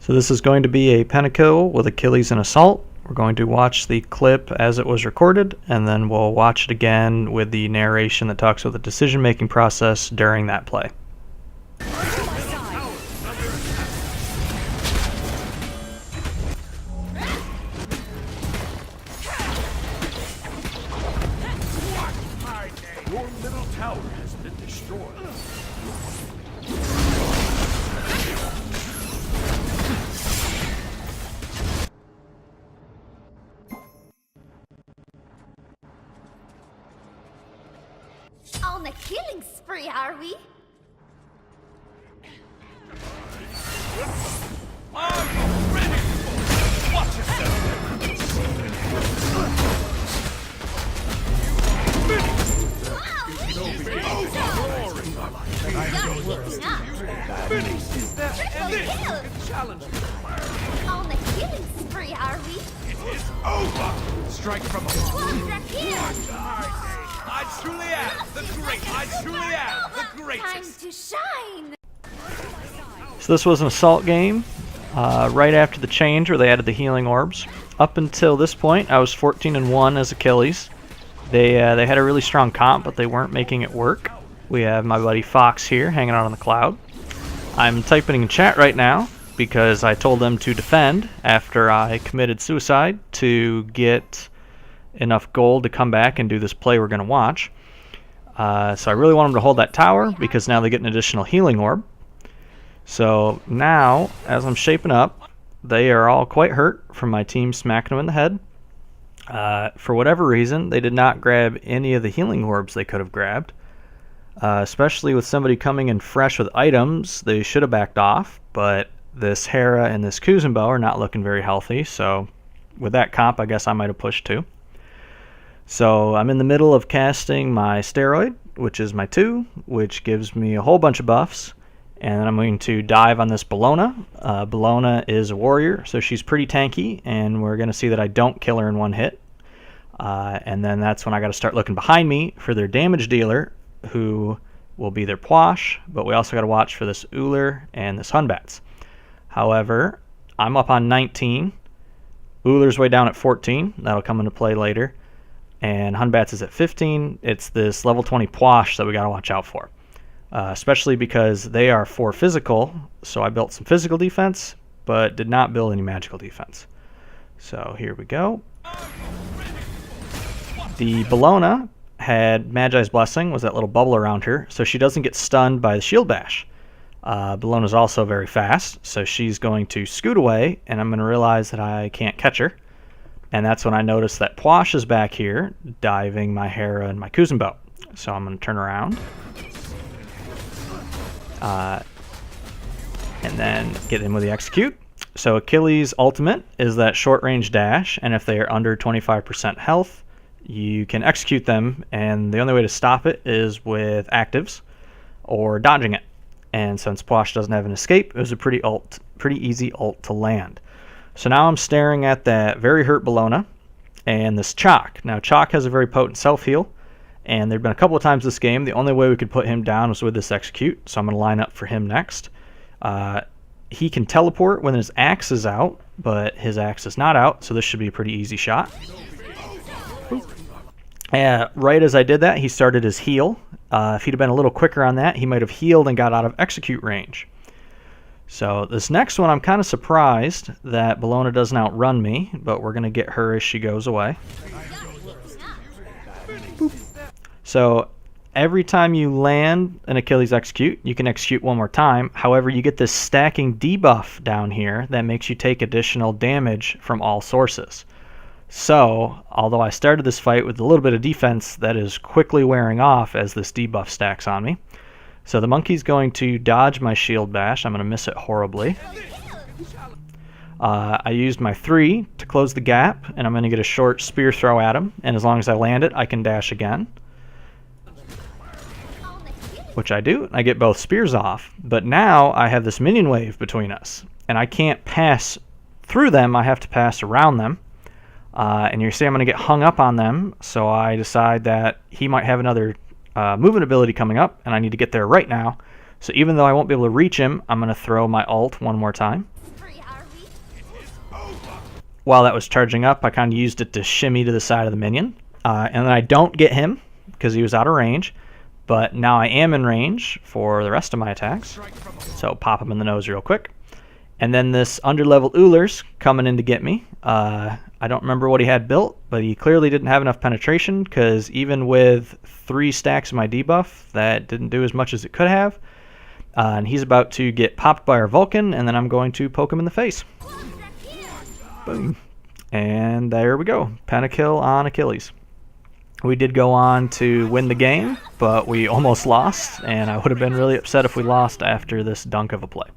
So this is going to be a pentakill with Achilles and Assault. We're going to watch the clip as it was recorded, and then we'll watch it again with the narration that talks about the decision-making process during that play. Your middle tower has been destroyed. On a killing spree, are we? Are you ready? Watch yourself. Challenge me. On a killing spree, are we? It is over. Strike from above. I truly am the great. I truly am the greatest. Time to shine. So this was an Assault game right after the change where they added the healing orbs. Up until this point, I was 14-1 as Achilles. They had a really strong comp, but they weren't making it work. We have my buddy Fox here hanging out on the cloud. I'm typing in chat right now because I told them to defend after I committed suicide to get enough gold to come back and do this play we're going to watch. So I really want them to hold that tower because now they get an additional healing orb. So now, as I'm shaping up, they are all quite hurt from my team smacking them in the head. For whatever reason, they did not grab any of the healing orbs they could have grabbed. Especially with somebody coming in fresh with items, they should have backed off, but this Hera and this Kuzenbo are not looking very healthy, so with that comp, I guess I might have pushed too. So I'm in the middle of casting my Steroid, which is my 2, which gives me a whole bunch of buffs, and then I'm going to dive on this Bellona. Bellona is a warrior, so she's pretty tanky, and we're going to see that I don't kill her in one hit. And then that's when I got to start looking behind me for their damage dealer, who will be their Pwash, but we also got to watch for this Ullr and this Hunbats. However, I'm up on 19. Ullr's way down at 14. That'll come into play later. And Hunbats is at 15. It's this level 20 Pwash that we got to watch out for. Especially because they are 4 physical, so I built some physical defense, but did not build any magical defense. So here we go. The Bellona had Magi's Blessing, was that little bubble around her, so she doesn't get stunned by the shield bash. Bellona's also very fast, so she's going to scoot away, and I'm going to realize that I can't catch her. And that's when I notice that Pwash is back here, diving my Hera and my Kuzenbo. So I'm going to turn around. And then get in with the execute. So Achilles' ultimate is that short range dash, and if they are under 25% health, you can execute them, and the only way to stop it is with actives or dodging it. And since Pwash doesn't have an escape, it was a pretty easy ult to land. So now I'm staring at that very hurt Bellona and this Chalk. Now Chalk has a very potent self-heal, and there have been a couple of times this game the only way we could put him down was with this execute, so I'm going to line up for him next. He can teleport when his axe is out, but his axe is not out, so this should be a pretty easy shot. Right as I did that, he started his heal. If he'd have been a little quicker on that, he might have healed and got out of execute range. So this next one, I'm kind of surprised that Bellona doesn't outrun me, but we're going to get her as she goes away. Boop. So every time you land an Achilles execute, you can execute one more time. However, you get this stacking debuff down here that makes you take additional damage from all sources. So, although I started this fight with a little bit of defense, that is quickly wearing off as this debuff stacks on me. So the monkey's going to dodge my shield bash. I'm going to miss it horribly. I used my 3 to close the gap, and I'm going to get a short spear throw at him. And as long as I land it, I can dash again. Which I do. I get both spears off. But now I have this minion wave between us. And I can't pass through them. I have to pass around them. And you see I'm going to get hung up on them, so I decide that he might have another movement ability coming up, and I need to get there right now. So even though I won't be able to reach him, I'm going to throw my ult one more time. while that was charging up, I kind of used it to shimmy to the side of the minion. And then I don't get him because he was out of range. But now I am in range for the rest of my attacks. So pop him in the nose real quick. And then this underleveled Ullr's coming in to get me. I don't remember what he had built, but he clearly didn't have enough penetration because even with 3 stacks of my debuff, that didn't do as much as it could have. And he's about to get popped by our Vulcan, and then I'm going to poke him in the face. Boom. And there we go. Pentakill on Achilles. We did go on to win the game, but we almost lost, and I would have been really upset if we lost after this dunk of a play.